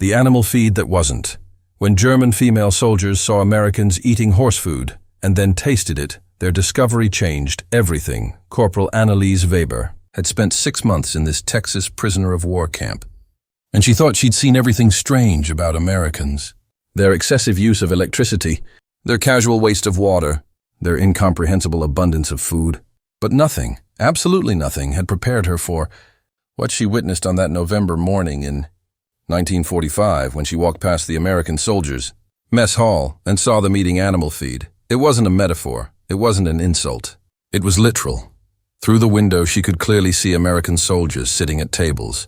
The animal feed that wasn't. When German female soldiers saw Americans eating horse food and then tasted it, their discovery changed everything. Corporal Anneliese Weber had spent 6 months in this Texas prisoner of war camp, and she thought she'd seen everything strange about Americans. Their excessive use of electricity, their casual waste of water, their incomprehensible abundance of food. But nothing, absolutely nothing, had prepared her for what she witnessed on that November morning in 1945 when she walked past the American soldiers' mess hall and saw them eating animal feed. It wasn't a metaphor. It wasn't an insult. It was literal. Through the window, she could clearly see American soldiers sitting at tables,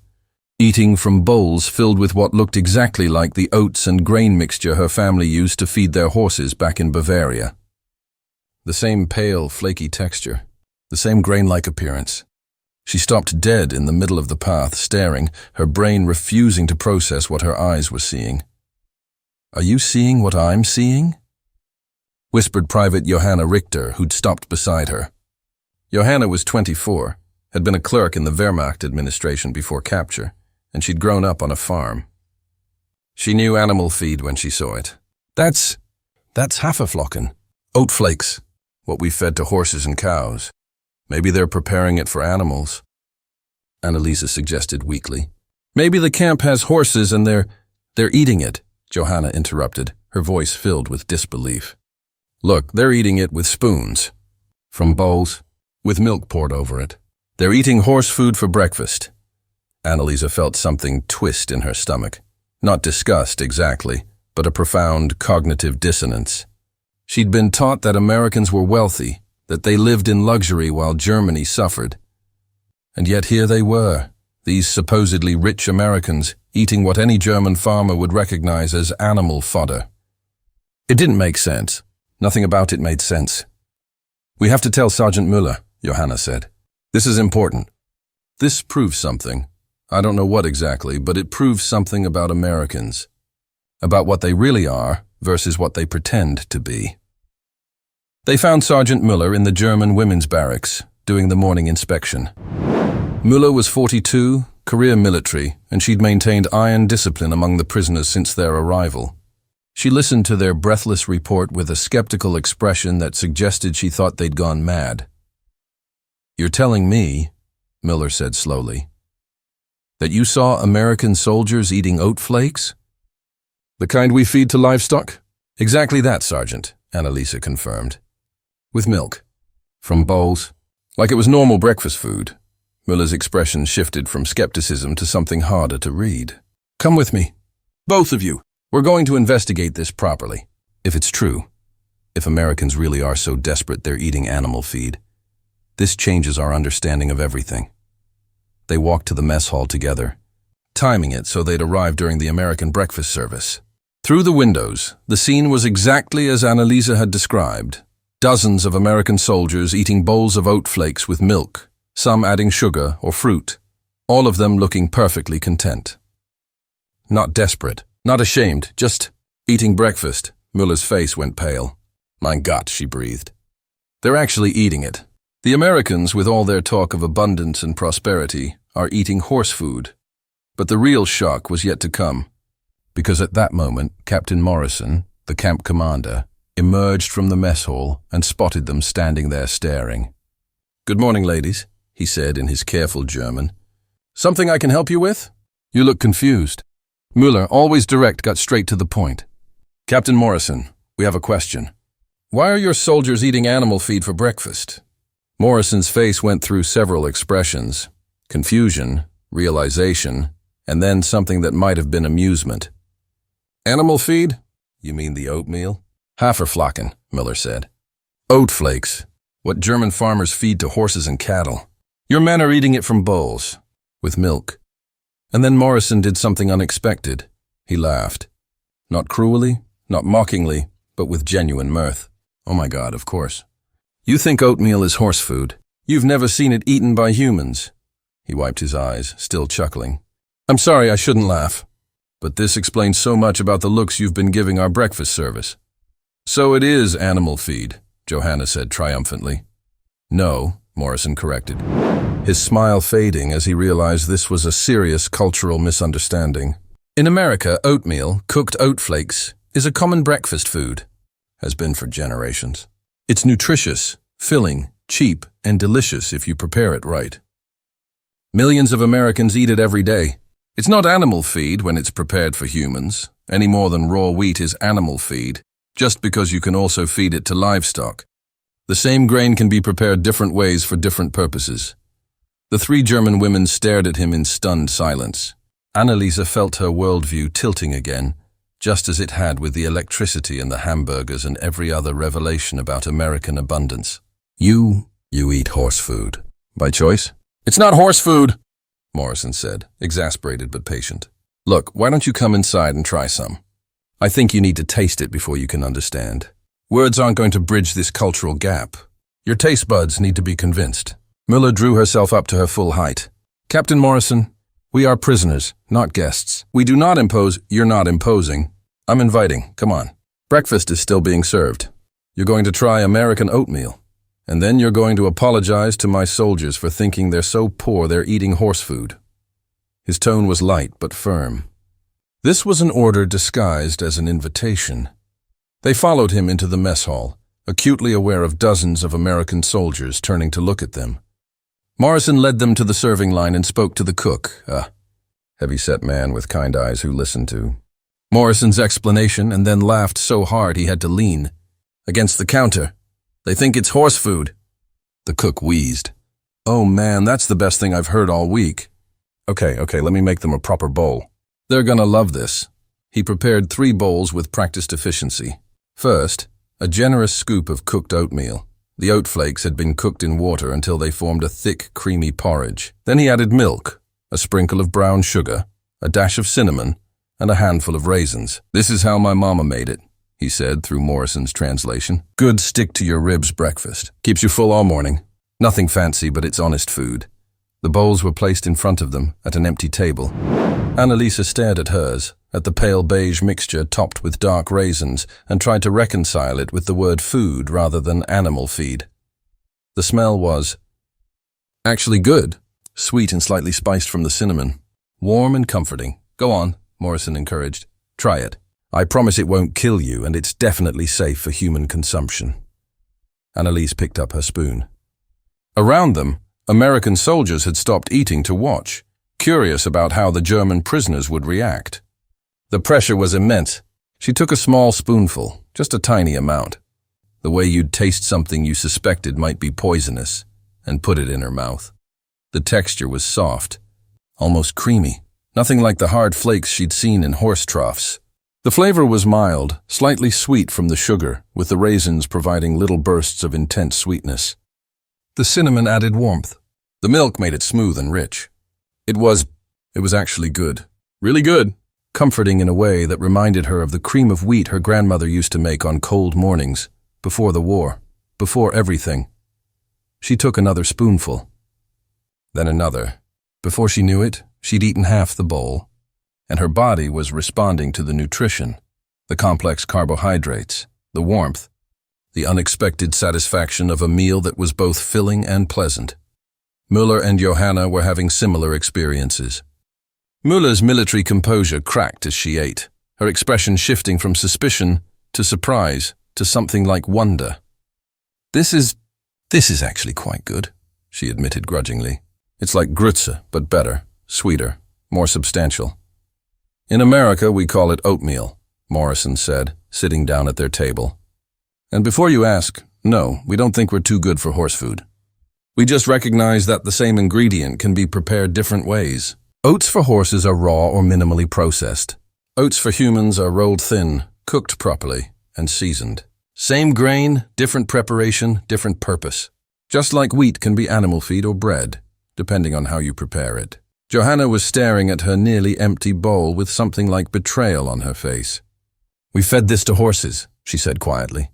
eating from bowls filled with what looked exactly like the oats and grain mixture her family used to feed their horses back in Bavaria. The same pale, flaky texture, the same grain-like appearance. She stopped dead in the middle of the path, staring, her brain refusing to process what her eyes were seeing. "Are you seeing what I'm seeing?" whispered Private Johanna Richter, who'd stopped beside her. Johanna was 24, had been a clerk in the Wehrmacht administration before capture, and she'd grown up on a farm. She knew animal feed when she saw it. That's Haferflocken, oat flakes, what we fed to horses and cows. Maybe they're preparing it for animals, Anneliese suggested weakly. Maybe the camp has horses and they're eating it, Johanna interrupted, her voice filled with disbelief. Look, they're eating it with spoons, from bowls, with milk poured over it. They're eating horse food for breakfast. Anneliese felt something twist in her stomach. Not disgust exactly, but a profound cognitive dissonance. She'd been taught that Americans were wealthy, that they lived in luxury while Germany suffered. And yet here they were, these supposedly rich Americans, eating what any German farmer would recognize as animal fodder. It didn't make sense. Nothing about it made sense. "We have to tell Sergeant Müller," Johanna said. "This is important. This proves something. I don't know what exactly, but it proves something about Americans. About what they really are versus what they pretend to be." They found Sergeant Müller in the German women's barracks, doing the morning inspection. Müller was 42, career military, and she'd maintained iron discipline among the prisoners since their arrival. She listened to their breathless report with a skeptical expression that suggested she thought they'd gone mad. "You're telling me," Müller said slowly, "that you saw American soldiers eating oat flakes? The kind we feed to livestock?" "Exactly that, Sergeant," Anneliese confirmed. "With milk. From bowls. Like it was normal breakfast food." Müller's expression shifted from skepticism to something harder to read. "Come with me. Both of you. We're going to investigate this properly. If it's true, if Americans really are so desperate they're eating animal feed, this changes our understanding of everything." They walked to the mess hall together, timing it so they'd arrive during the American breakfast service. Through the windows, the scene was exactly as Anneliese had described. Dozens of American soldiers eating bowls of oat flakes with milk, some adding sugar or fruit, all of them looking perfectly content. Not desperate, not ashamed, just eating breakfast. Müller's face went pale. "Mein Gott," she breathed. "They're actually eating it. The Americans, with all their talk of abundance and prosperity, are eating horse food." But the real shock was yet to come, because at that moment, Captain Morrison, the camp commander, emerged from the mess hall and spotted them standing there staring. "Good morning, ladies," he said in his careful German. "Something I can help you with? You look confused." Müller, always direct, got straight to the point. "Captain Morrison, we have a question. Why are your soldiers eating animal feed for breakfast?" Morrison's face went through several expressions: confusion, realization, and then something that might have been amusement. "Animal feed? You mean the oatmeal?" "Haferflocken," Müller said. "Oat flakes, what German farmers feed to horses and cattle. Your men are eating it from bowls, with milk." And then Morrison did something unexpected. He laughed. Not cruelly, not mockingly, but with genuine mirth. "Oh my God, of course. You think oatmeal is horse food. You've never seen it eaten by humans." He wiped his eyes, still chuckling. "I'm sorry, I shouldn't laugh. But this explains so much about the looks you've been giving our breakfast service." "So it is animal feed," Johanna said triumphantly. "No," Morrison corrected, his smile fading as he realized this was a serious cultural misunderstanding. In America, oatmeal, cooked oat flakes, is a common breakfast food, has been for generations. It's nutritious, filling, cheap, and delicious if you prepare it right. Millions of Americans eat it every day. It's not animal feed when it's prepared for humans, any more than raw wheat is animal feed, just because you can also feed it to livestock. The same grain can be prepared different ways for different purposes. The three German women stared at him in stunned silence. Anneliese felt her worldview tilting again, just as it had with the electricity and the hamburgers and every other revelation about American abundance. You eat horse food. By choice? It's not horse food, Morrison said, exasperated but patient. Look, why don't you come inside and try some? I think you need to taste it before you can understand. Words aren't going to bridge this cultural gap. Your taste buds need to be convinced. Muller drew herself up to her full height. Captain Morrison, we are prisoners, not guests. We do not impose, you're not imposing. I'm inviting, come on. Breakfast is still being served. You're going to try American oatmeal. And then you're going to apologize to my soldiers for thinking they're so poor they're eating horse food. His tone was light but firm. This was an order disguised as an invitation. They followed him into the mess hall, acutely aware of dozens of American soldiers turning to look at them. Morrison led them to the serving line and spoke to the cook, a heavy-set man with kind eyes who listened to Morrison's explanation and then laughed so hard he had to lean against the counter. They think it's horse food. The cook wheezed. Oh man, that's the best thing I've heard all week. Okay, let me make them a proper bowl. They're gonna love this. He prepared 3 bowls with practiced efficiency. First, a generous scoop of cooked oatmeal. The oat flakes had been cooked in water until they formed a thick, creamy porridge. Then he added milk, a sprinkle of brown sugar, a dash of cinnamon, and a handful of raisins. This is how my mama made it, he said through Morrison's translation. Good stick-to-your-ribs breakfast. Keeps you full all morning. Nothing fancy, but it's honest food. The bowls were placed in front of them at an empty table. Anneliese stared at hers, at the pale beige mixture topped with dark raisins, and tried to reconcile it with the word food rather than animal feed. The smell was actually good, sweet and slightly spiced from the cinnamon. Warm and comforting. Go on, Morrison encouraged. Try it. I promise it won't kill you, and it's definitely safe for human consumption. Anneliese picked up her spoon. Around them, American soldiers had stopped eating to watch, curious about how the German prisoners would react. The pressure was immense. She took a small spoonful, just a tiny amount, the way you'd taste something you suspected might be poisonous, and put it in her mouth. The texture was soft, almost creamy, nothing like the hard flakes she'd seen in horse troughs. The flavor was mild, slightly sweet from the sugar, with the raisins providing little bursts of intense sweetness. The cinnamon added warmth. The milk made it smooth and rich. It was actually good. Really good. Comforting in a way that reminded her of the cream of wheat her grandmother used to make on cold mornings, before the war, before everything. She took another spoonful. Then another. Before she knew it, she'd eaten half the bowl, and her body was responding to the nutrition, the complex carbohydrates, the warmth, the unexpected satisfaction of a meal that was both filling and pleasant. Muller and Johanna were having similar experiences. Muller's military composure cracked as she ate, her expression shifting from suspicion to surprise to something like wonder. This is actually quite good, she admitted grudgingly. It's like Grütze, but better, sweeter, more substantial. In America, we call it oatmeal, Morrison said, sitting down at their table. And before you ask, no, we don't think we're too good for horse food. We just recognize that the same ingredient can be prepared different ways. Oats for horses are raw or minimally processed. Oats for humans are rolled thin, cooked properly, and seasoned. Same grain, different preparation, different purpose. Just like wheat can be animal feed or bread, depending on how you prepare it. Johanna was staring at her nearly empty bowl with something like betrayal on her face. We fed this to horses, she said quietly.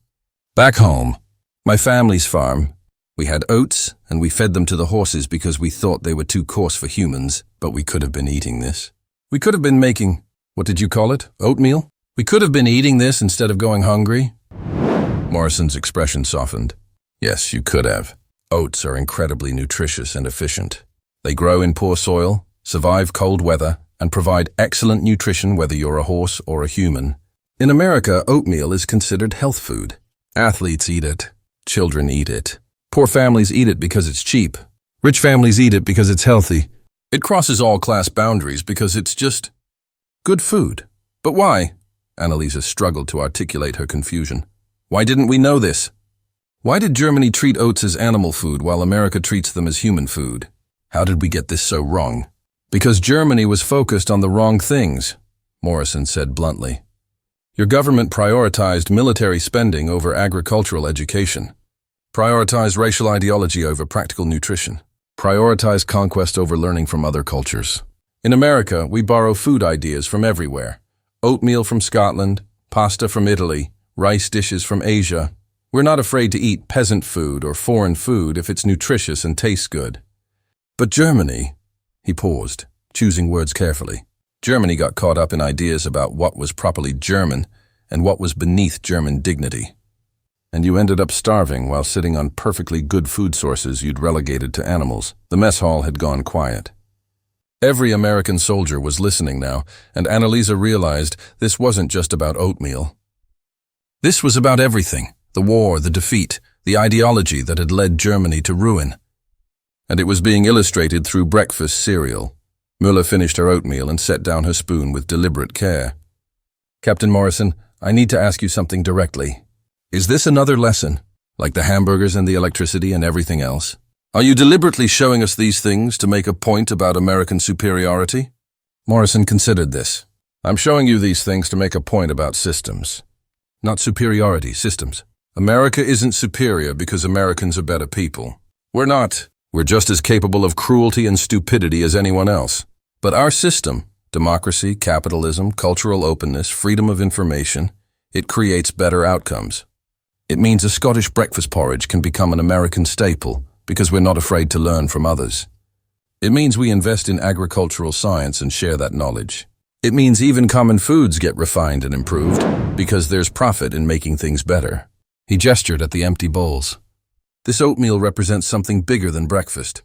Back home, my family's farm, we had oats and we fed them to the horses because we thought they were too coarse for humans, but we could have been eating this. We could have been making, what did you call it, oatmeal? We could have been eating this instead of going hungry. Morrison's expression softened. Yes, you could have. Oats are incredibly nutritious and efficient. They grow in poor soil, survive cold weather, and provide excellent nutrition whether you're a horse or a human. In America, oatmeal is considered health food. Athletes eat it. Children eat it. Poor families eat it because it's cheap. Rich families eat it because it's healthy. It crosses all class boundaries because it's just good food. But why? Anneliese struggled to articulate her confusion. Why didn't we know this? Why did Germany treat oats as animal food while America treats them as human food? How did we get this so wrong? Because Germany was focused on the wrong things, Morrison said bluntly. Your government prioritized military spending over agricultural education, prioritized racial ideology over practical nutrition, prioritized conquest over learning from other cultures. In America, we borrow food ideas from everywhere. Oatmeal from Scotland, pasta from Italy, rice dishes from Asia. We're not afraid to eat peasant food or foreign food if it's nutritious and tastes good. But Germany, he paused, choosing words carefully. Germany got caught up in ideas about what was properly German and what was beneath German dignity. And you ended up starving while sitting on perfectly good food sources you'd relegated to animals. The mess hall had gone quiet. Every American soldier was listening now, and Anneliese realized this wasn't just about oatmeal. This was about everything: the war, the defeat, the ideology that had led Germany to ruin. And it was being illustrated through breakfast cereal. Müller finished her oatmeal and set down her spoon with deliberate care. Captain Morrison, I need to ask you something directly. Is this another lesson, like the hamburgers and the electricity and everything else? Are you deliberately showing us these things to make a point about American superiority? Morrison considered this. I'm showing you these things to make a point about systems. Not superiority, systems. America isn't superior because Americans are better people. We're not. We're just as capable of cruelty and stupidity as anyone else. But our system, democracy, capitalism, cultural openness, freedom of information, it creates better outcomes. It means a Scottish breakfast porridge can become an American staple because we're not afraid to learn from others. It means we invest in agricultural science and share that knowledge. It means even common foods get refined and improved because there's profit in making things better. He gestured at the empty bowls. This oatmeal represents something bigger than breakfast.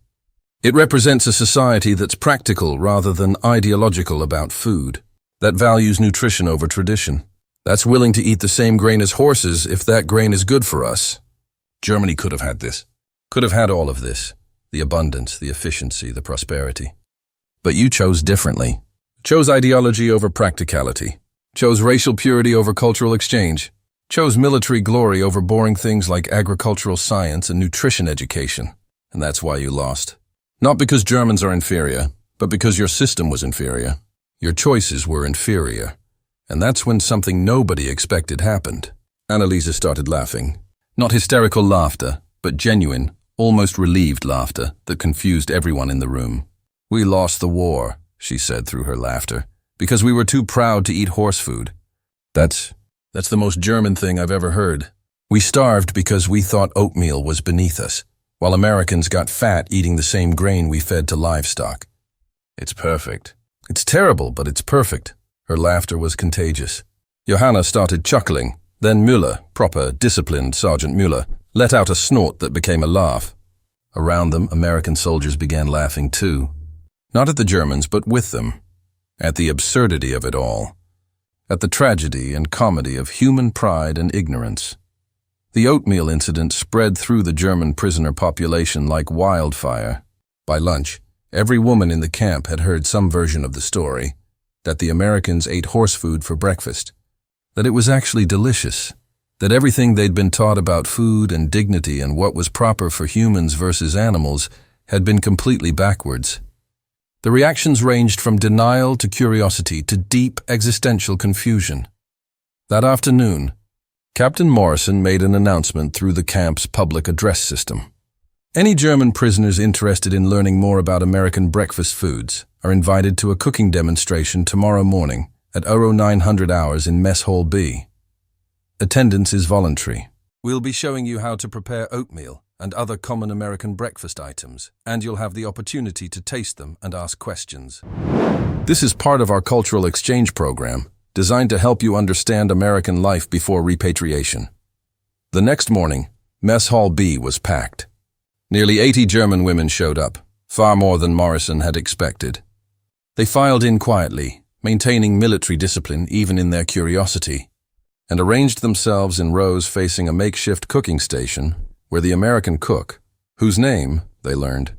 It represents a society that's practical rather than ideological about food, that values nutrition over tradition, that's willing to eat the same grain as horses if that grain is good for us. Germany could have had this. Could have had all of this, the abundance, the efficiency, the prosperity. But you chose differently. Chose ideology over practicality. Chose racial purity over cultural exchange. Chose military glory over boring things like agricultural science and nutrition education. And that's why you lost. Not because Germans are inferior, but because your system was inferior. Your choices were inferior. And that's when something nobody expected happened. Anneliese started laughing. Not hysterical laughter, but genuine, almost relieved laughter that confused everyone in the room. We lost the war, she said through her laughter, because we were too proud to eat horse food. That's the most German thing I've ever heard. We starved because we thought oatmeal was beneath us, while Americans got fat eating the same grain we fed to livestock. It's perfect. It's terrible, but it's perfect. Her laughter was contagious. Johanna started chuckling. Then Müller, proper, disciplined Sergeant Müller, let out a snort that became a laugh. Around them, American soldiers began laughing too. Not at the Germans, but with them. At the absurdity of it all. At the tragedy and comedy of human pride and ignorance. The oatmeal incident spread through the German prisoner population like wildfire. By lunch, every woman in the camp had heard some version of the story, that the Americans ate horse food for breakfast, that it was actually delicious, that everything they'd been taught about food and dignity and what was proper for humans versus animals had been completely backwards. The reactions ranged from denial to curiosity to deep existential confusion. That afternoon, Captain Morrison made an announcement through the camp's public address system. Any German prisoners interested in learning more about American breakfast foods are invited to a cooking demonstration tomorrow morning at 0900 hours in Mess Hall B. Attendance is voluntary. We'll be showing you how to prepare oatmeal and other common American breakfast items, and you'll have the opportunity to taste them and ask questions. This is part of our cultural exchange program, designed to help you understand American life before repatriation. The next morning, Mess Hall B was packed. Nearly 80 German women showed up, far more than Morrison had expected. They filed in quietly, maintaining military discipline even in their curiosity, and arranged themselves in rows facing a makeshift cooking station where the American cook, whose name, they learned,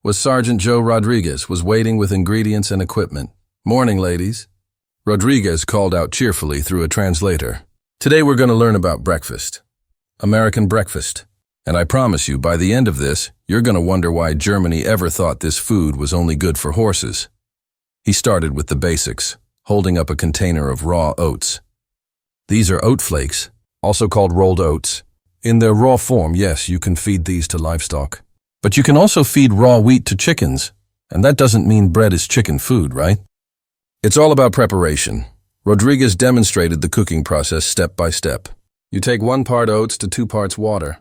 was Sergeant Joe Rodriguez, was waiting with ingredients and equipment. "Morning, ladies," Rodriguez called out cheerfully through a translator. "Today we're going to learn about breakfast. American breakfast. And I promise you, by the end of this, you're going to wonder why Germany ever thought this food was only good for horses." He started with the basics, holding up a container of raw oats. These are oat flakes, also called rolled oats. In their raw form, yes, you can feed these to livestock. But you can also feed raw wheat to chickens, and that doesn't mean bread is chicken food, right? It's all about preparation. Rodriguez demonstrated the cooking process step by step. You take 1 part oats to 2 parts water.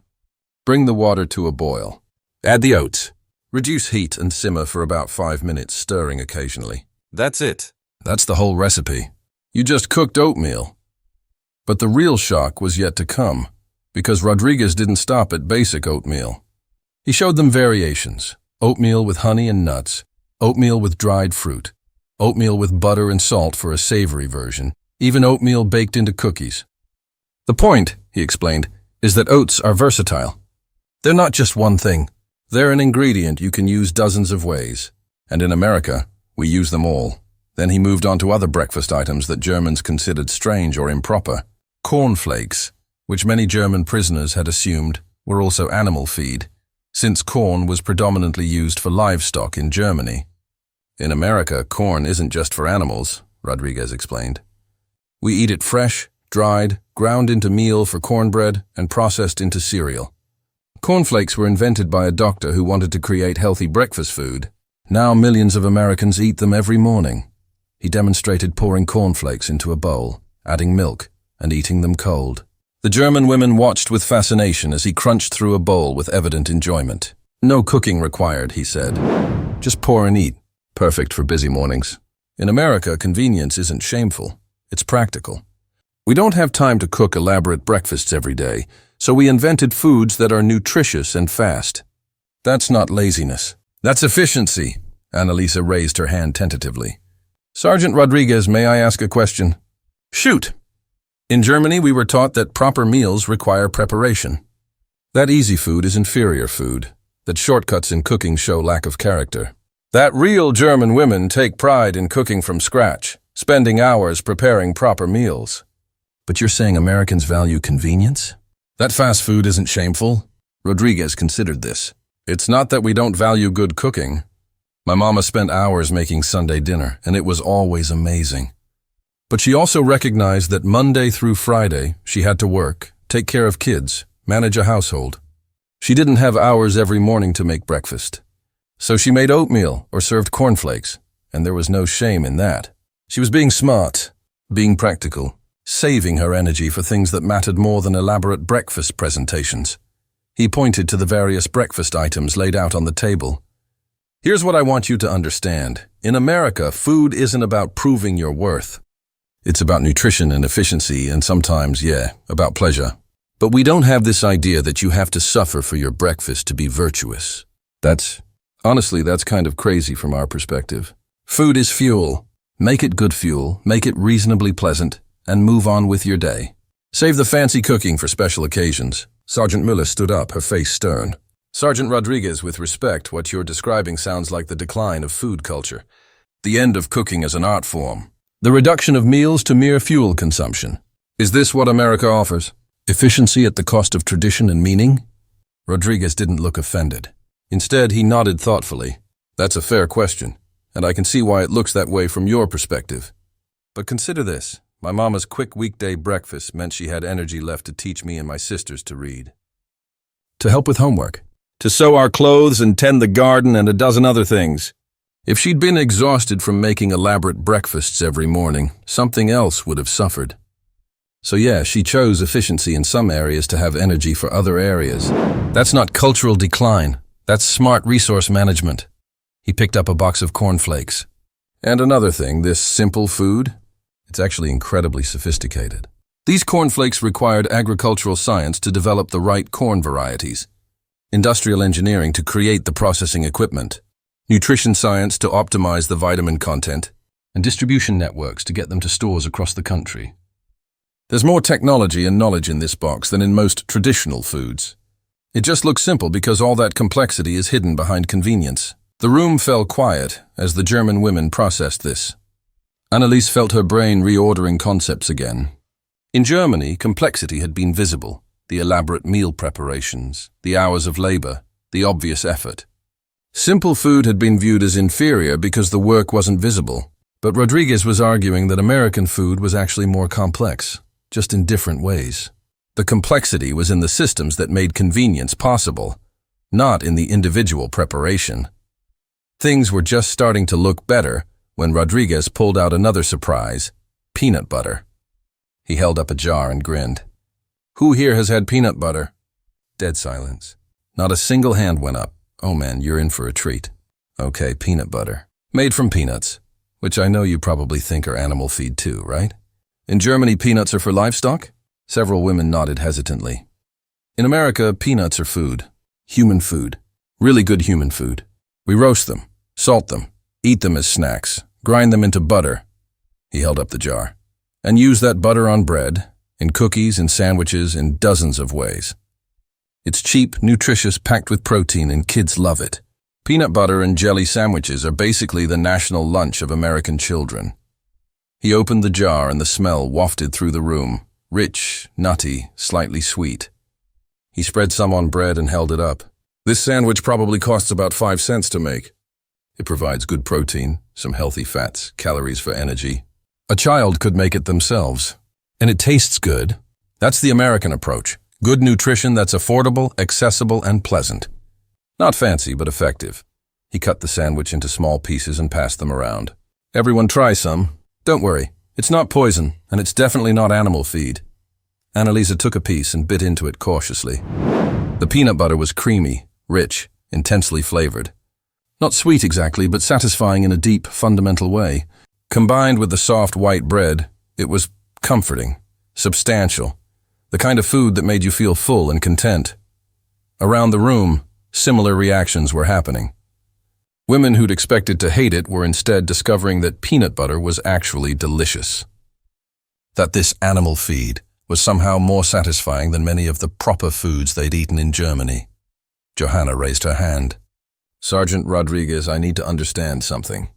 Bring the water to a boil. Add the oats. Reduce heat and simmer for about 5 minutes, stirring occasionally. That's it. That's the whole recipe. You just cooked oatmeal. But the real shock was yet to come, because Rodriguez didn't stop at basic oatmeal. He showed them variations: oatmeal with honey and nuts, oatmeal with dried fruit, oatmeal with butter and salt for a savory version, even oatmeal baked into cookies. The point, he explained, is that oats are versatile. They're not just one thing. They're an ingredient you can use dozens of ways. And in America, we use them all. Then he moved on to other breakfast items that Germans considered strange or improper. Cornflakes, which many German prisoners had assumed were also animal feed, since corn was predominantly used for livestock in Germany. In America, corn isn't just for animals, Rodriguez explained. We eat it fresh, dried, ground into meal for cornbread, and processed into cereal. Cornflakes were invented by a doctor who wanted to create healthy breakfast food. Now millions of Americans eat them every morning. He demonstrated pouring cornflakes into a bowl, adding milk, and eating them cold. The German women watched with fascination as he crunched through a bowl with evident enjoyment. "No cooking required," he said. "Just pour and eat. Perfect for busy mornings." In America, convenience isn't shameful. It's practical. We don't have time to cook elaborate breakfasts every day, so we invented foods that are nutritious and fast. That's not laziness. That's efficiency. Anneliese raised her hand tentatively. "Sergeant Rodriguez, may I ask a question?" "Shoot." "In Germany, we were taught that proper meals require preparation. That easy food is inferior food, that shortcuts in cooking show lack of character. That real German women take pride in cooking from scratch, spending hours preparing proper meals." "But you're saying Americans value convenience?" "That fast food isn't shameful." Rodriguez considered this. "It's not that we don't value good cooking. My mama spent hours making Sunday dinner, and it was always amazing. But she also recognized that Monday through Friday, she had to work, take care of kids, manage a household. She didn't have hours every morning to make breakfast. So she made oatmeal or served cornflakes, and there was no shame in that. She was being smart, being practical, saving her energy for things that mattered more than elaborate breakfast presentations." He pointed to the various breakfast items laid out on the table. "Here's what I want you to understand. In America, food isn't about proving your worth. It's about nutrition and efficiency and sometimes, about pleasure. But we don't have this idea that you have to suffer for your breakfast to be virtuous. Honestly, that's kind of crazy from our perspective. Food is fuel. Make it good fuel, make it reasonably pleasant, and move on with your day. Save the fancy cooking for special occasions." Sergeant Müller stood up, her face stern. "Sergeant Rodriguez, with respect, what you're describing sounds like the decline of food culture. The end of cooking as an art form. The reduction of meals to mere fuel consumption. Is this what America offers? Efficiency at the cost of tradition and meaning?" Rodriguez didn't look offended. Instead, he nodded thoughtfully. "That's a fair question, and I can see why it looks that way from your perspective. But consider this. My mama's quick weekday breakfast meant she had energy left to teach me and my sisters to read, to help with homework, to sew our clothes and tend the garden and a dozen other things. If she'd been exhausted from making elaborate breakfasts every morning, something else would have suffered. So yeah, she chose efficiency in some areas to have energy for other areas. That's not cultural decline. That's smart resource management." He picked up a box of cornflakes. "And another thing, this simple food, it's actually incredibly sophisticated. These cornflakes required agricultural science to develop the right corn varieties, industrial engineering to create the processing equipment, nutrition science to optimize the vitamin content, and distribution networks to get them to stores across the country. There's more technology and knowledge in this box than in most traditional foods. It just looks simple because all that complexity is hidden behind convenience. The room fell quiet as the German women processed this. Anneliese felt her brain reordering concepts again. In Germany, complexity had been visible. The elaborate meal preparations, the hours of labor, the obvious effort. Simple food had been viewed as inferior because the work wasn't visible. But Rodriguez was arguing that American food was actually more complex, just in different ways. The complexity was in the systems that made convenience possible, not in the individual preparation. Things were just starting to look better when Rodriguez pulled out another surprise, peanut butter. He held up a jar and grinned. "Who here has had peanut butter?" Dead silence. Not a single hand went up. "Oh man, you're in for a treat." "Okay, peanut butter. Made from peanuts, which I know you probably think are animal feed too, right? In Germany, peanuts are for livestock?" Several women nodded hesitantly. "In America, peanuts are food. Human food. Really good human food. We roast them, salt them, eat them as snacks, grind them into butter." He held up the jar. "And use that butter on bread, in cookies, in sandwiches, in dozens of ways. It's cheap, nutritious, packed with protein, and kids love it. Peanut butter and jelly sandwiches are basically the national lunch of American children." He opened the jar and the smell wafted through the room, rich, nutty, slightly sweet. He spread some on bread and held it up. "This sandwich probably costs about 5 cents to make. It provides good protein, some healthy fats, calories for energy. A child could make it themselves. And it tastes good. That's the American approach. Good nutrition that's affordable, accessible, and pleasant. Not fancy, but effective." He cut the sandwich into small pieces and passed them around. "Everyone try some. Don't worry, it's not poison, and it's definitely not animal feed." Anneliese took a piece and bit into it cautiously. The peanut butter was creamy, rich, intensely flavored. Not sweet exactly, but satisfying in a deep, fundamental way. Combined with the soft white bread, it was comforting, substantial, the kind of food that made you feel full and content. Around the room, similar reactions were happening. Women who'd expected to hate it were instead discovering that peanut butter was actually delicious. That this animal feed was somehow more satisfying than many of the proper foods they'd eaten in Germany. Johanna raised her hand. "Sergeant Rodriguez, I need to understand something.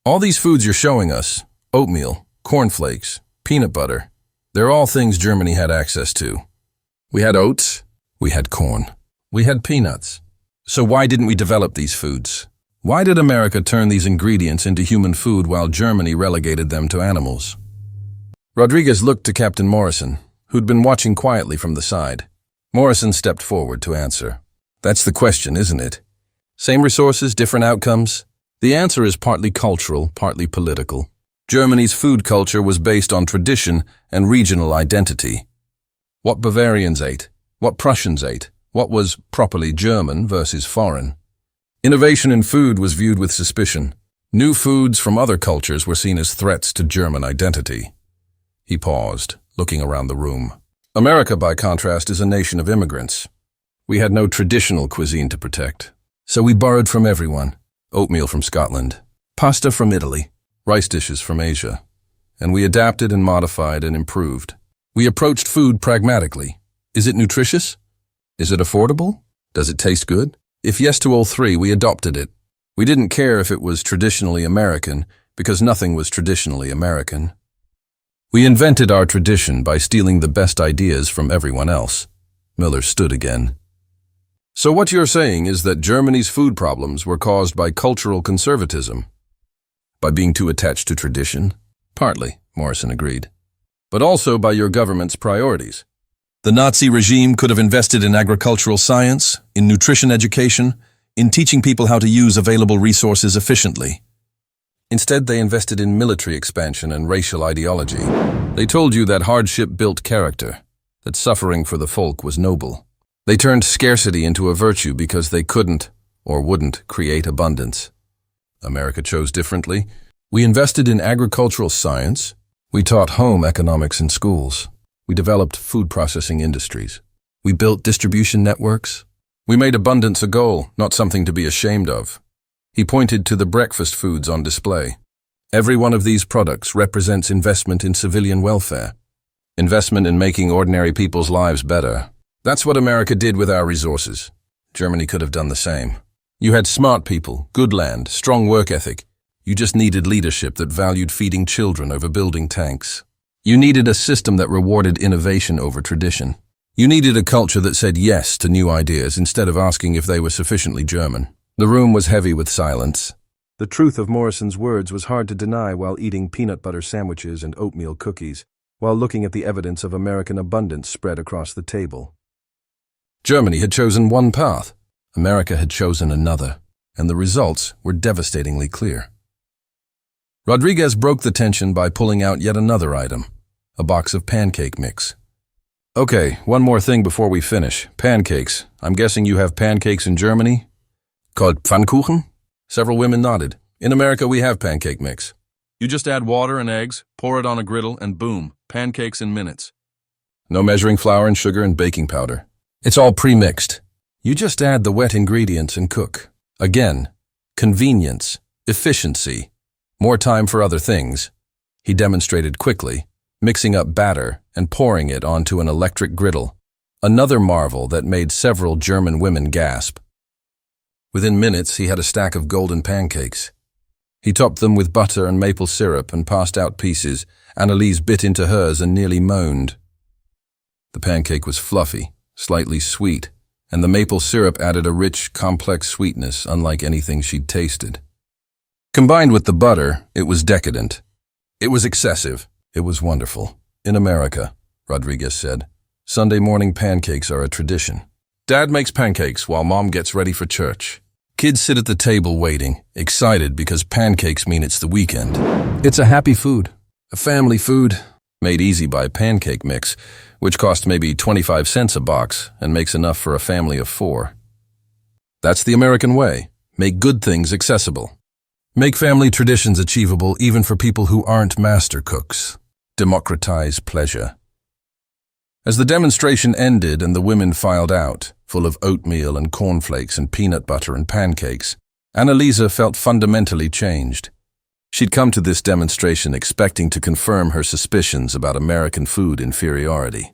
All these foods you're showing us, oatmeal, cornflakes, peanut butter, they're all things Germany had access to. We had oats, we had corn, we had peanuts. So why didn't we develop these foods? Why did America turn these ingredients into human food while Germany relegated them to animals?" Rodriguez looked to Captain Morrison, who'd been watching quietly from the side. Morrison stepped forward to answer. "That's the question, isn't it? Same resources, different outcomes? The answer is partly cultural, partly political. Germany's food culture was based on tradition and regional identity. What Bavarians ate, what Prussians ate, what was properly German versus foreign. Innovation in food was viewed with suspicion. New foods from other cultures were seen as threats to German identity." He paused, looking around the room. "America, by contrast, is a nation of immigrants. We had no traditional cuisine to protect. So we borrowed from everyone. Oatmeal from Scotland, pasta from Italy, rice dishes from Asia. And we adapted and modified and improved. We approached food pragmatically. Is it nutritious? Is it affordable? Does it taste good? If yes to all three, we adopted it. We didn't care if it was traditionally American, because nothing was traditionally American. We invented our tradition by stealing the best ideas from everyone else." Miller stood again. "So what you're saying is that Germany's food problems were caused by cultural conservatism? By being too attached to tradition?" "Partly," Morrison agreed. "But also by your government's priorities. The Nazi regime could have invested in agricultural science, in nutrition education, in teaching people how to use available resources efficiently. Instead, they invested in military expansion and racial ideology. They told you that hardship built character, that suffering for the folk was noble. They turned scarcity into a virtue because they couldn't or wouldn't create abundance. America chose differently. We invested in agricultural science. We taught home economics in schools. We developed food processing industries. We built distribution networks. We made abundance a goal, not something to be ashamed of. He pointed to the breakfast foods on display. Every one of these products represents investment in civilian welfare. Investment in making ordinary people's lives better. That's what America did with our resources. Germany could have done the same. You had smart people, good land, strong work ethic. You just needed leadership that valued feeding children over building tanks. You needed a system that rewarded innovation over tradition. You needed a culture that said yes to new ideas instead of asking if they were sufficiently German. The room was heavy with silence. The truth of Morrison's words was hard to deny while eating peanut butter sandwiches and oatmeal cookies, while looking at the evidence of American abundance spread across the table. Germany had chosen one path. America had chosen another, and the results were devastatingly clear. Rodriguez broke the tension by pulling out yet another item, a box of pancake mix. Okay, one more thing before we finish. Pancakes. I'm guessing you have pancakes in Germany? Called Pfannkuchen? Several women nodded. In America, we have pancake mix. You just add water and eggs, pour it on a griddle, and boom, pancakes in minutes. No measuring flour and sugar and baking powder. It's all pre-mixed. You just add the wet ingredients and cook. Again, convenience, efficiency, more time for other things. He demonstrated quickly, mixing up batter and pouring it onto an electric griddle, another marvel that made several German women gasp. Within minutes, he had a stack of golden pancakes. He topped them with butter and maple syrup and passed out pieces. Anneliese bit into hers and nearly moaned. The pancake was fluffy, slightly sweet, and the maple syrup added a rich, complex sweetness unlike anything she'd tasted. Combined with the butter, it was decadent. It was excessive. It was wonderful. In America, Rodriguez said, Sunday morning pancakes are a tradition. Dad makes pancakes while Mom gets ready for church. Kids sit at the table waiting, excited because pancakes mean it's the weekend. It's a happy food, a family food, made easy by pancake mix, which costs maybe 25 cents a box and makes enough for a family of 4. That's the American way. Make good things accessible. Make family traditions achievable even for people who aren't master cooks. Democratize pleasure. As the demonstration ended and the women filed out, full of oatmeal and cornflakes and peanut butter and pancakes, Anneliese felt fundamentally changed. She'd come to this demonstration expecting to confirm her suspicions about American food inferiority.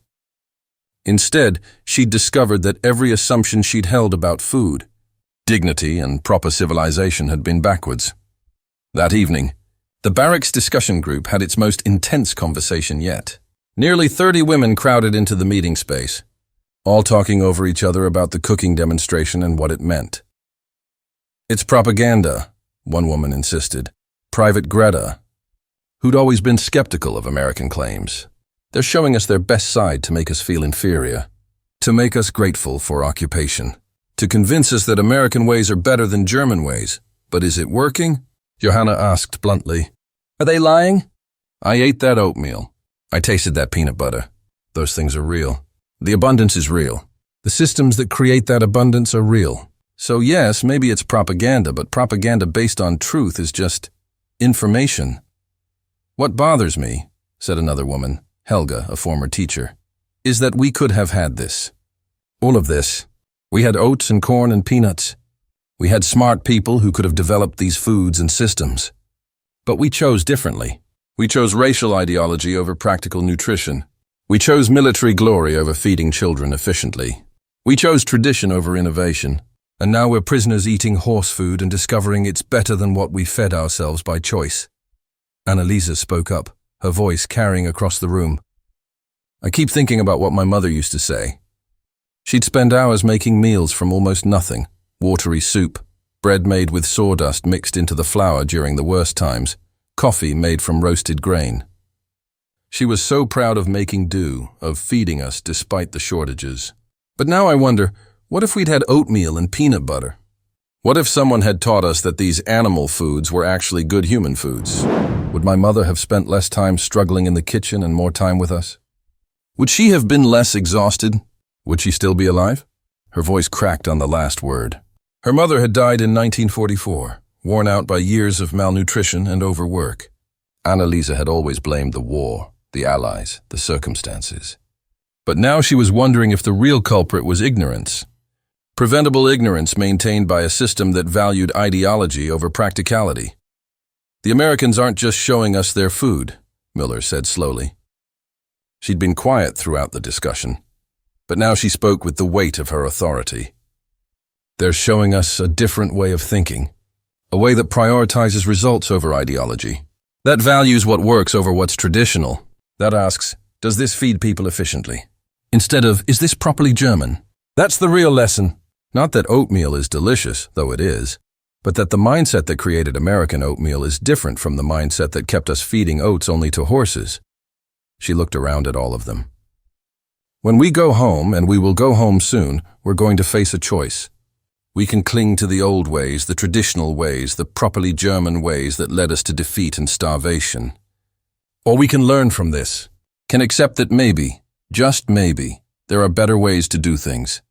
Instead, she'd discovered that every assumption she'd held about food, dignity and proper civilization had been backwards. That evening, the barracks discussion group had its most intense conversation yet. Nearly 30 women crowded into the meeting space, all talking over each other about the cooking demonstration and what it meant. It's propaganda, one woman insisted. Private Greta, who'd always been skeptical of American claims. They're showing us their best side to make us feel inferior, to make us grateful for occupation, to convince us that American ways are better than German ways. But is it working? Johanna asked bluntly. Are they lying? I ate that oatmeal. I tasted that peanut butter. Those things are real. The abundance is real. The systems that create that abundance are real. So yes, maybe it's propaganda, but propaganda based on truth is just information. What bothers me, said another woman, Helga, a former teacher, is that we could have had this. All of this. We had oats and corn and peanuts. We had smart people who could have developed these foods and systems. But we chose differently. We chose racial ideology over practical nutrition. We chose military glory over feeding children efficiently. We chose tradition over innovation. And now we're prisoners eating horse food and discovering it's better than what we fed ourselves by choice. Anneliese spoke up, her voice carrying across the room. I keep thinking about what my mother used to say. She'd spend hours making meals from almost nothing, watery soup, bread made with sawdust mixed into the flour during the worst times, coffee made from roasted grain. She was so proud of making do, of feeding us despite the shortages. But now I wonder, what if we'd had oatmeal and peanut butter? What if someone had taught us that these animal foods were actually good human foods? Would my mother have spent less time struggling in the kitchen and more time with us? Would she have been less exhausted? Would she still be alive? Her voice cracked on the last word. Her mother had died in 1944, worn out by years of malnutrition and overwork. Anneliese had always blamed the war, the Allies, the circumstances. But now she was wondering if the real culprit was ignorance. Preventable ignorance maintained by a system that valued ideology over practicality. The Americans aren't just showing us their food, Miller said slowly. She'd been quiet throughout the discussion, but now she spoke with the weight of her authority. They're showing us a different way of thinking, a way that prioritizes results over ideology, that values what works over what's traditional, that asks, does this feed people efficiently? Instead of, is this properly German? That's the real lesson. Not that oatmeal is delicious, though it is, but that the mindset that created American oatmeal is different from the mindset that kept us feeding oats only to horses. She looked around at all of them. When we go home, and we will go home soon, we're going to face a choice. We can cling to the old ways, the traditional ways, the properly German ways that led us to defeat and starvation. Or we can learn from this, can accept that maybe, just maybe, there are better ways to do things.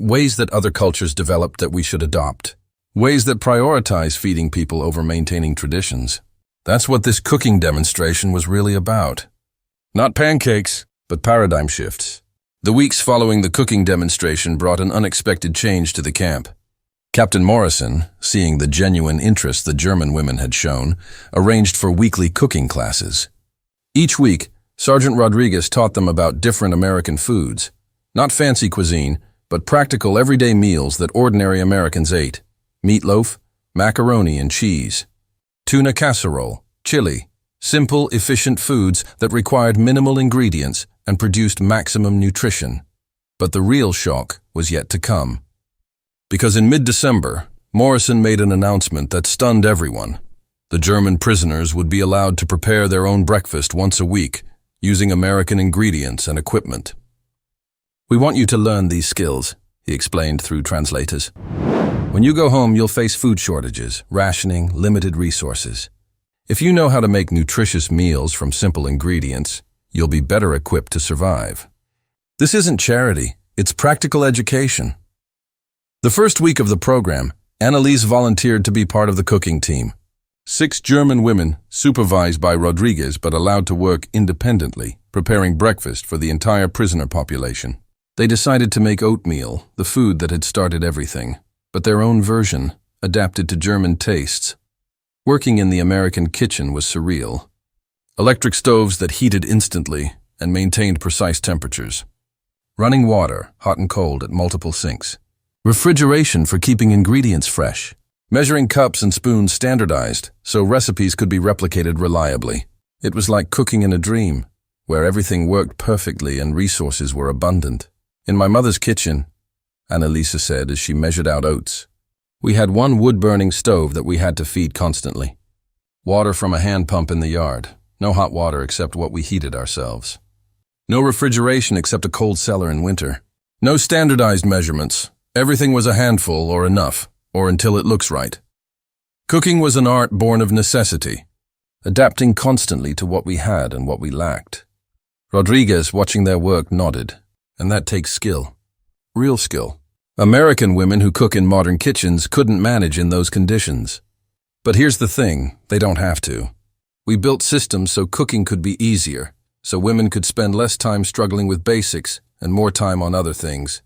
Ways that other cultures developed that we should adopt. Ways that prioritize feeding people over maintaining traditions. That's what this cooking demonstration was really about. Not pancakes, but paradigm shifts. The weeks following the cooking demonstration brought an unexpected change to the camp. Captain Morrison, seeing the genuine interest the German women had shown, arranged for weekly cooking classes. Each week, Sergeant Rodriguez taught them about different American foods. Not fancy cuisine, but practical everyday meals that ordinary Americans ate. Meatloaf, macaroni and cheese, tuna casserole, chili, simple, efficient foods that required minimal ingredients and produced maximum nutrition. But the real shock was yet to come. Because in mid-December, Morrison made an announcement that stunned everyone. The German prisoners would be allowed to prepare their own breakfast once a week, using American ingredients and equipment. We want you to learn these skills, he explained through translators. When you go home, you'll face food shortages, rationing, limited resources. If you know how to make nutritious meals from simple ingredients, you'll be better equipped to survive. This isn't charity, it's practical education. The first week of the program, Anneliese volunteered to be part of the cooking team. 6 German women, supervised by Rodriguez but allowed to work independently, preparing breakfast for the entire prisoner population. They decided to make oatmeal, the food that had started everything, but their own version, adapted to German tastes. Working in the American kitchen was surreal. Electric stoves that heated instantly and maintained precise temperatures. Running water, hot and cold, at multiple sinks. Refrigeration for keeping ingredients fresh. Measuring cups and spoons standardized so recipes could be replicated reliably. It was like cooking in a dream, where everything worked perfectly and resources were abundant. In my mother's kitchen, Anneliese said as she measured out oats, we had one wood-burning stove that we had to feed constantly. Water from a hand pump in the yard. No hot water except what we heated ourselves. No refrigeration except a cold cellar in winter. No standardized measurements. Everything was a handful or enough, or until it looks right. Cooking was an art born of necessity, adapting constantly to what we had and what we lacked. Rodriguez, watching their work, nodded. And that takes skill. Real skill. American women who cook in modern kitchens couldn't manage in those conditions. But here's the thing, they don't have to. We built systems so cooking could be easier, so women could spend less time struggling with basics and more time on other things.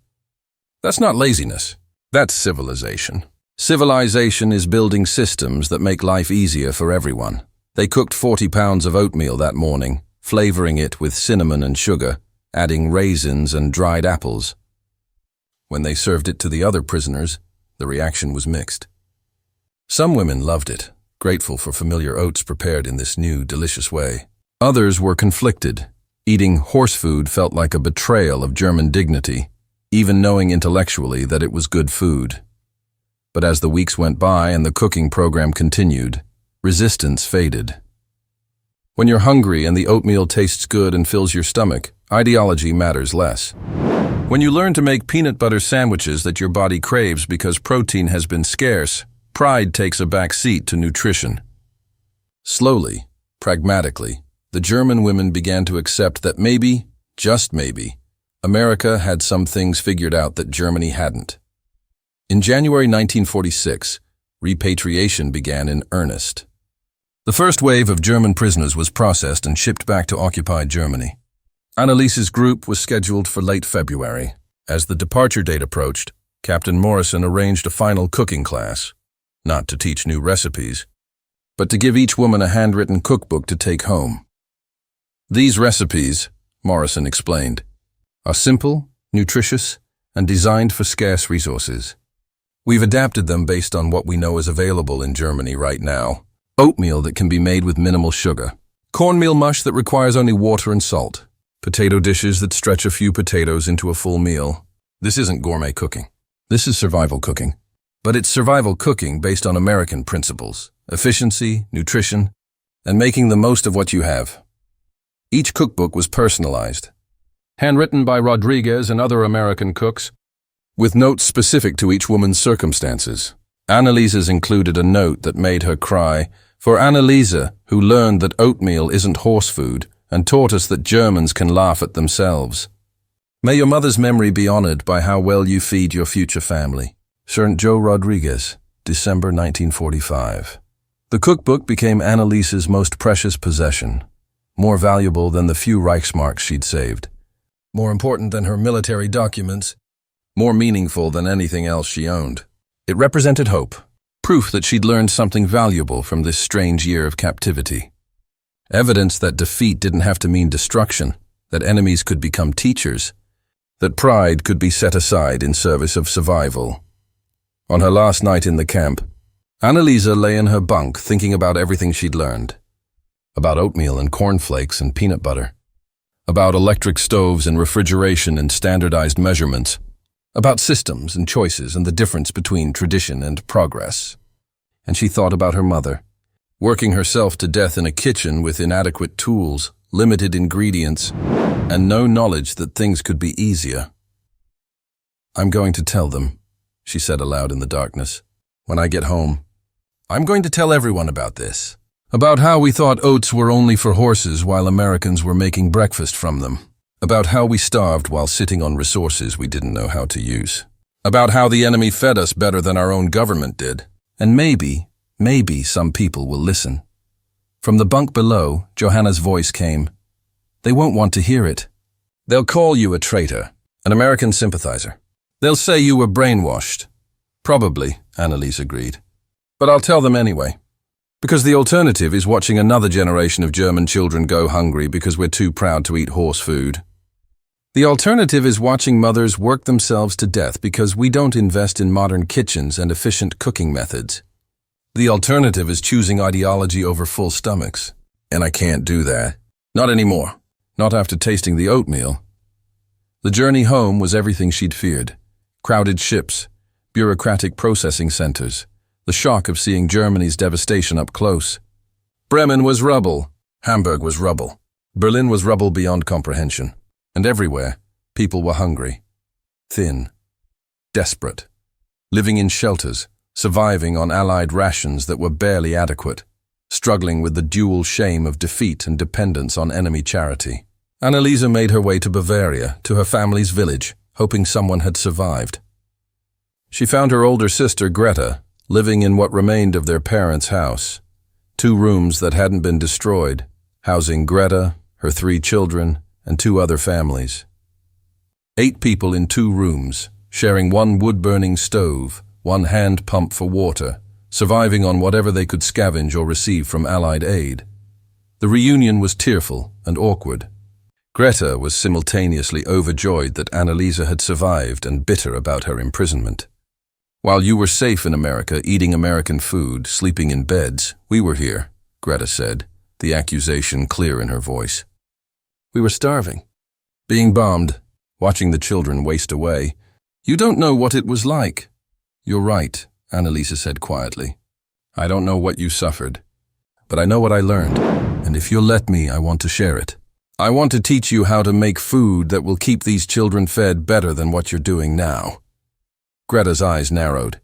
That's not laziness. That's civilization. Civilization is building systems that make life easier for everyone. They cooked 40 pounds of oatmeal that morning, flavoring it with cinnamon and sugar, adding raisins and dried apples. When they served it to the other prisoners, the reaction was mixed. Some women loved it, grateful for familiar oats prepared in this new, delicious way. Others were conflicted. Eating horse food felt like a betrayal of German dignity, even knowing intellectually that it was good food. But as the weeks went by and the cooking program continued, resistance faded. When you're hungry and the oatmeal tastes good and fills your stomach, ideology matters less. When you learn to make peanut butter sandwiches that your body craves because protein has been scarce, pride takes a back seat to nutrition. Slowly, pragmatically, the German women began to accept that maybe, just maybe, America had some things figured out that Germany hadn't. In January 1946, repatriation began in earnest. The first wave of German prisoners was processed and shipped back to occupied Germany. Anneliese's group was scheduled for late February. As the departure date approached, Captain Morrison arranged a final cooking class, not to teach new recipes, but to give each woman a handwritten cookbook to take home. These recipes, Morrison explained, are simple, nutritious, and designed for scarce resources. We've adapted them based on what we know is available in Germany right now. Oatmeal that can be made with minimal sugar. Cornmeal mush that requires only water and salt. Potato dishes that stretch a few potatoes into a full meal. This isn't gourmet cooking. This is survival cooking. But it's survival cooking based on American principles. Efficiency, nutrition, and making the most of what you have. Each cookbook was personalized. Handwritten by Rodriguez and other American cooks, with notes specific to each woman's circumstances. Anneliese's included a note that made her cry, for Anneliese, who learned that oatmeal isn't horse food and taught us that Germans can laugh at themselves. May your mother's memory be honored by how well you feed your future family. Sergeant Joe Rodriguez, December 1945. The cookbook became Anneliese's most precious possession, more valuable than the few Reichsmarks she'd saved, more important than her military documents, more meaningful than anything else she owned. It represented hope, proof that she'd learned something valuable from this strange year of captivity. Evidence that defeat didn't have to mean destruction, that enemies could become teachers, that pride could be set aside in service of survival. On her last night in the camp, Anneliese lay in her bunk thinking about everything she'd learned. About oatmeal and cornflakes and peanut butter. About electric stoves and refrigeration and standardized measurements. About systems and choices and the difference between tradition and progress. And she thought about her mother, working herself to death in a kitchen with inadequate tools, limited ingredients, and no knowledge that things could be easier. "I'm going to tell them," she said aloud in the darkness. "When I get home, I'm going to tell everyone about this. About how we thought oats were only for horses while Americans were making breakfast from them. About how we starved while sitting on resources we didn't know how to use. About how the enemy fed us better than our own government did. And maybe some people will listen." From the bunk below, Johanna's voice came. "They won't want to hear it. They'll call you a traitor, an American sympathizer. They'll say you were brainwashed." "Probably," Anneliese agreed. "But I'll tell them anyway. Because the alternative is watching another generation of German children go hungry because we're too proud to eat horse food. The alternative is watching mothers work themselves to death because we don't invest in modern kitchens and efficient cooking methods. The alternative is choosing ideology over full stomachs. And I can't do that. Not anymore. Not after tasting the oatmeal." The journey home was everything she'd feared. Crowded ships, bureaucratic processing centers, the shock of seeing Germany's devastation up close. Bremen was rubble. Hamburg was rubble. Berlin was rubble beyond comprehension. And everywhere, people were hungry, thin, desperate, living in shelters, surviving on Allied rations that were barely adequate, struggling with the dual shame of defeat and dependence on enemy charity. Anneliese made her way to Bavaria, to her family's village, hoping someone had survived. She found her older sister, Greta, living in what remained of their parents' house, 2 rooms that hadn't been destroyed, housing Greta, her 3 children, and 2 other families. 8 people in 2 rooms, sharing 1 wood-burning stove, 1 hand pump for water, surviving on whatever they could scavenge or receive from Allied aid. The reunion was tearful and awkward. Greta was simultaneously overjoyed that Anneliese had survived and bitter about her imprisonment. "While you were safe in America, eating American food, sleeping in beds, we were here," Greta said, the accusation clear in her voice. "We were starving, being bombed, watching the children waste away. You don't know what it was like." "You're right," Anneliese said quietly. "I don't know what you suffered, but I know what I learned, and if you'll let me, I want to share it. I want to teach you how to make food that will keep these children fed better than what you're doing now." Greta's eyes narrowed.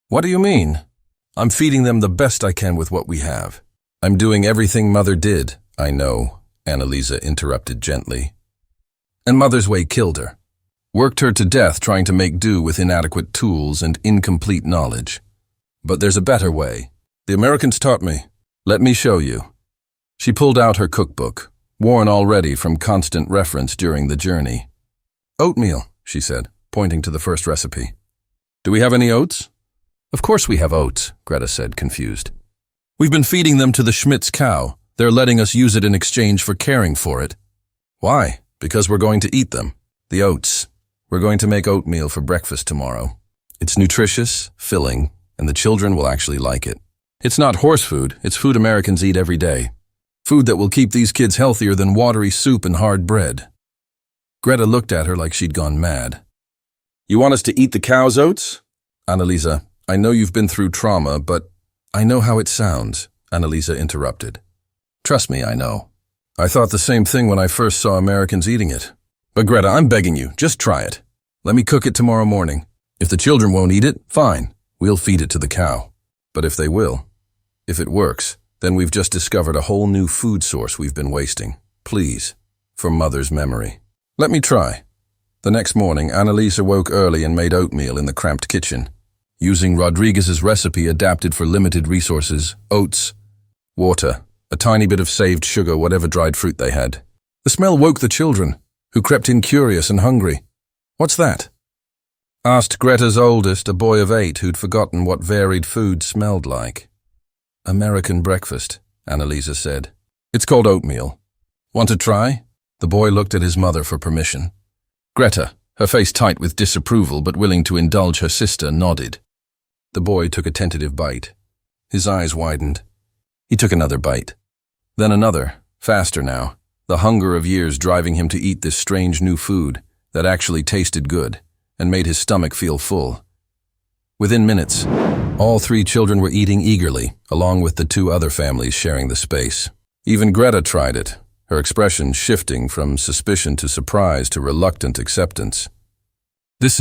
"What do you mean?" "I'm feeding them the best I can with what we have. I'm doing everything Mother did." "I know," Anneliese interrupted gently. "And Mother's way killed her. Worked her to death trying to make do with inadequate tools and incomplete knowledge. But there's a better way. The Americans taught me. Let me show you." She pulled out her cookbook, worn already from constant reference during the journey. "Oatmeal," she said, pointing to the first recipe. Do we have any oats? Of course we have oats, Greta said, confused. We've been feeding them to the Schmidt's cow. They're letting us use it in exchange for caring for it. Why? Because we're going to eat them. The oats. We're going to make oatmeal for breakfast tomorrow. It's nutritious, filling, and the children will actually like it. It's not horse food, it's food Americans eat every day. Food that will keep these kids healthier than watery soup and hard bread. Greta looked at her like she'd gone mad. You want us to eat the cow's oats? Anneliese, I know you've been through trauma, but I know how it sounds, Anneliese interrupted. Trust me, I know. I thought the same thing when I first saw Americans eating it. But Greta, I'm begging you, just try it. Let me cook it tomorrow morning. If the children won't eat it, fine. We'll feed it to the cow. But if they will, if it works, then we've just discovered a whole new food source we've been wasting. Please, for Mother's memory. Let me try. The next morning, Anneliese woke early and made oatmeal in the cramped kitchen, using Rodriguez's recipe adapted for limited resources: oats, water, a tiny bit of saved sugar, whatever dried fruit they had. The smell woke the children, who crept in curious and hungry. What's that? Asked Greta's oldest, a boy of 8 who'd forgotten what varied food smelled like. American breakfast, Anneliese said. It's called oatmeal. Want to try? The boy looked at his mother for permission. Greta, her face tight with disapproval but willing to indulge her sister, nodded. The boy took a tentative bite. His eyes widened. He took another bite. Then another, faster now, the hunger of years driving him to eat this strange new food that actually tasted good and made his stomach feel full. Within minutes, all 3 children were eating eagerly, along with the 2 other families sharing the space. Even Greta tried it, her expression shifting from suspicion to surprise to reluctant acceptance. This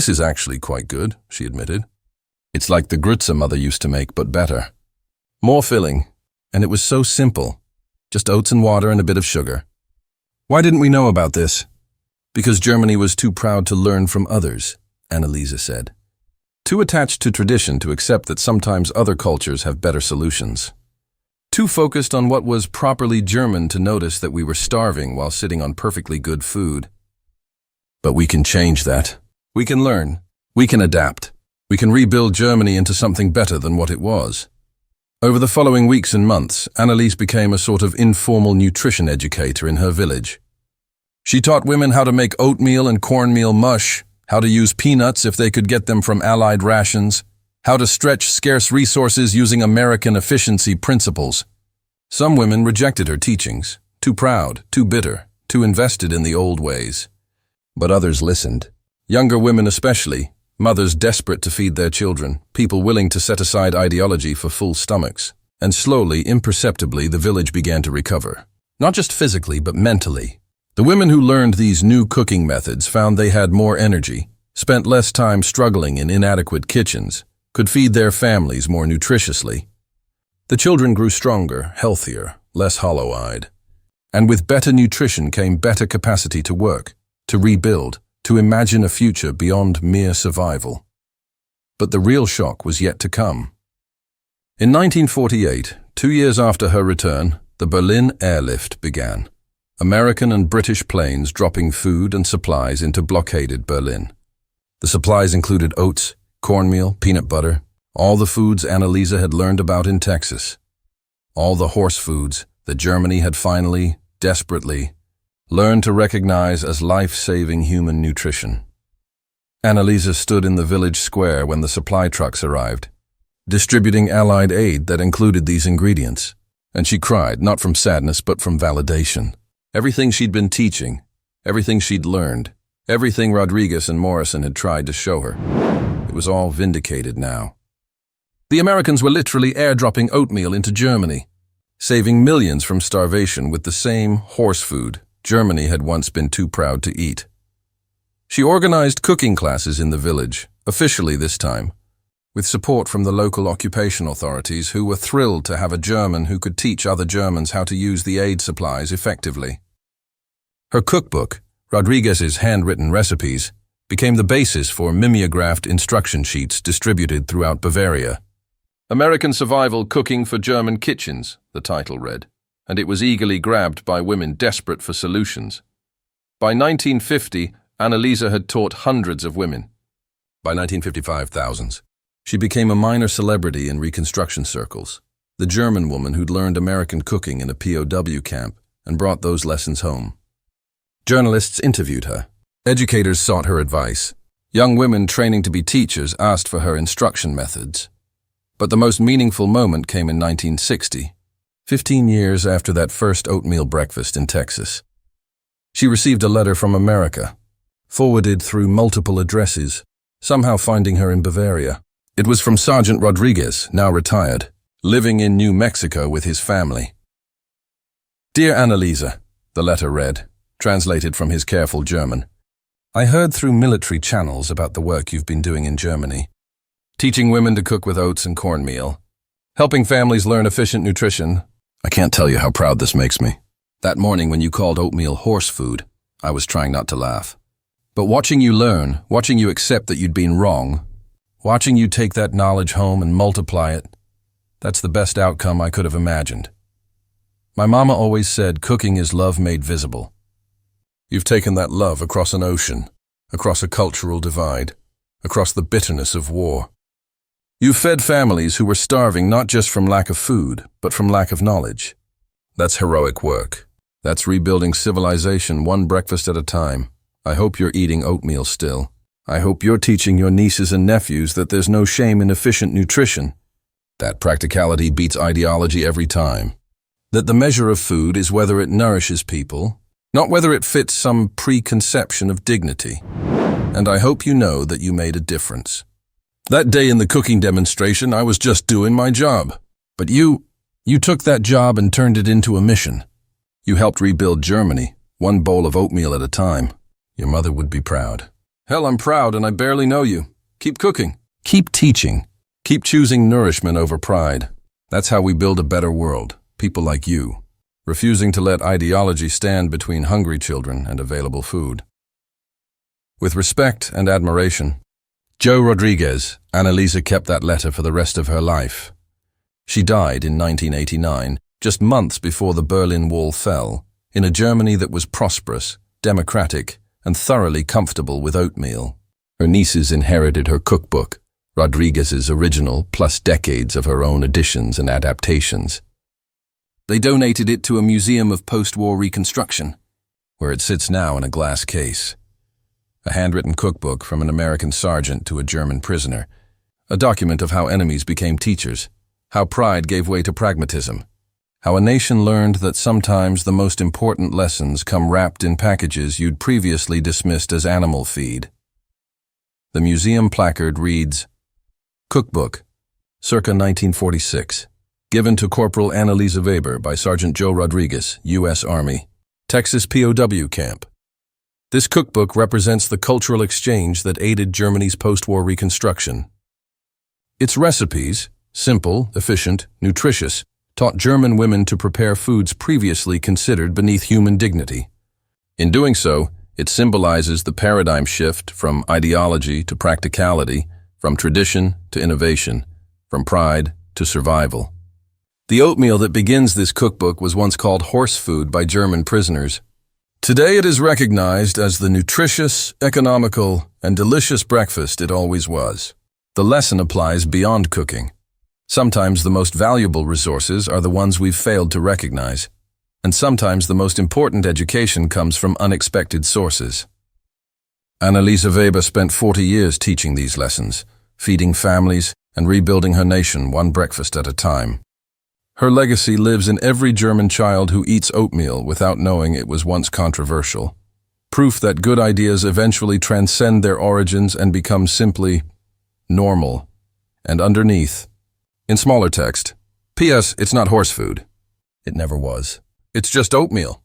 is actually quite good, she admitted. It's like the grütze Mother used to make, but better. More filling, and it was so simple. Just oats and water and a bit of sugar. Why didn't we know about this? Because Germany was too proud to learn from others, Anneliese said. Too attached to tradition to accept that sometimes other cultures have better solutions. Too focused on what was properly German to notice that we were starving while sitting on perfectly good food. But we can change that. We can learn. We can adapt. We can rebuild Germany into something better than what it was. Over the following weeks and months, Anneliese became a sort of informal nutrition educator in her village. She taught women how to make oatmeal and cornmeal mush, how to use peanuts if they could get them from Allied rations, how to stretch scarce resources using American efficiency principles. Some women rejected her teachings, too proud, too bitter, too invested in the old ways. But others listened. Younger women especially, mothers desperate to feed their children, people willing to set aside ideology for full stomachs. And slowly, imperceptibly, the village began to recover. Not just physically, but mentally. The women who learned these new cooking methods found they had more energy, spent less time struggling in inadequate kitchens, could feed their families more nutritiously. The children grew stronger, healthier, less hollow-eyed. And with better nutrition came better capacity to work, to rebuild, to imagine a future beyond mere survival. But the real shock was yet to come. In 1948, 2 years after her return, the Berlin airlift began. American and British planes dropping food and supplies into blockaded Berlin. The supplies included oats, cornmeal, peanut butter, all the foods Anneliese had learned about in Texas. All the horse foods that Germany had finally, desperately, learned to recognize as life-saving human nutrition. Anneliese stood in the village square when the supply trucks arrived, distributing Allied aid that included these ingredients. And she cried, not from sadness but from validation. Everything she'd been teaching, everything she'd learned, everything Rodriguez and Morrison had tried to show her, it was all vindicated now. The Americans were literally airdropping oatmeal into Germany, saving millions from starvation with the same horse food Germany had once been too proud to eat. She organized cooking classes in the village, officially this time, with support from the local occupation authorities who were thrilled to have a German who could teach other Germans how to use the aid supplies effectively. Her cookbook, Rodriguez's handwritten recipes, became the basis for mimeographed instruction sheets distributed throughout Bavaria. American Survival Cooking for German Kitchens, the title read, and it was eagerly grabbed by women desperate for solutions. By 1950, Anneliese had taught hundreds of women. By 1955, thousands. She became a minor celebrity in reconstruction circles, the German woman who'd learned American cooking in a POW camp and brought those lessons home. Journalists interviewed her. Educators sought her advice. Young women training to be teachers asked for her instruction methods. But the most meaningful moment came in 1960, 15 years after that first oatmeal breakfast in Texas. She received a letter from America, forwarded through multiple addresses, somehow finding her in Bavaria. It was from Sergeant Rodriguez, now retired, living in New Mexico with his family. Dear Anneliese, the letter read, translated from his careful German. I heard through military channels about the work you've been doing in Germany. Teaching women to cook with oats and cornmeal. Helping families learn efficient nutrition. I can't tell you how proud this makes me. That morning when you called oatmeal horse food, I was trying not to laugh. But watching you learn, watching you accept that you'd been wrong, watching you take that knowledge home and multiply it, that's the best outcome I could have imagined. My mama always said cooking is love made visible. You've taken that love across an ocean, across a cultural divide, across the bitterness of war. You've fed families who were starving not just from lack of food, but from lack of knowledge. That's heroic work. That's rebuilding civilization one breakfast at a time. I hope you're eating oatmeal still. I hope you're teaching your nieces and nephews that there's no shame in efficient nutrition. That practicality beats ideology every time. That the measure of food is whether it nourishes people, not whether it fits some preconception of dignity. And I hope you know that you made a difference. That day in the cooking demonstration, I was just doing my job. But you took that job and turned it into a mission. You helped rebuild Germany, one bowl of oatmeal at a time. Your mother would be proud. Hell, I'm proud and I barely know you. Keep cooking. Keep teaching. Keep choosing nourishment over pride. That's how we build a better world. People like you, refusing to let ideology stand between hungry children and available food. With respect and admiration, Joe Rodriguez, Anneliese kept that letter for the rest of her life. She died in 1989, just months before the Berlin Wall fell, in a Germany that was prosperous, democratic, and thoroughly comfortable with oatmeal. Her nieces inherited her cookbook, Rodriguez's original, plus decades of her own additions and adaptations. They donated it to a museum of post-war reconstruction, where it sits now in a glass case. A handwritten cookbook from an American sergeant to a German prisoner, a document of how enemies became teachers, how pride gave way to pragmatism, how a nation learned that sometimes the most important lessons come wrapped in packages you'd previously dismissed as animal feed. The museum placard reads, Cookbook, circa 1946, given to Corporal Anneliese Weber by Sergeant Joe Rodriguez, U.S. Army, Texas POW camp. This cookbook represents the cultural exchange that aided Germany's post-war reconstruction. Its recipes, simple, efficient, nutritious, taught German women to prepare foods previously considered beneath human dignity. In doing so, it symbolizes the paradigm shift from ideology to practicality, from tradition to innovation, from pride to survival. The oatmeal that begins this cookbook was once called horse food by German prisoners. Today it is recognized as the nutritious, economical, and delicious breakfast it always was. The lesson applies beyond cooking. Sometimes the most valuable resources are the ones we've failed to recognize, and sometimes the most important education comes from unexpected sources. Anneliese Weber spent 40 years teaching these lessons, feeding families, and rebuilding her nation one breakfast at a time. Her legacy lives in every German child who eats oatmeal without knowing it was once controversial. Proof that good ideas eventually transcend their origins and become simply normal. And underneath, in smaller text, P.S. It's not horse food. It never was. It's just oatmeal.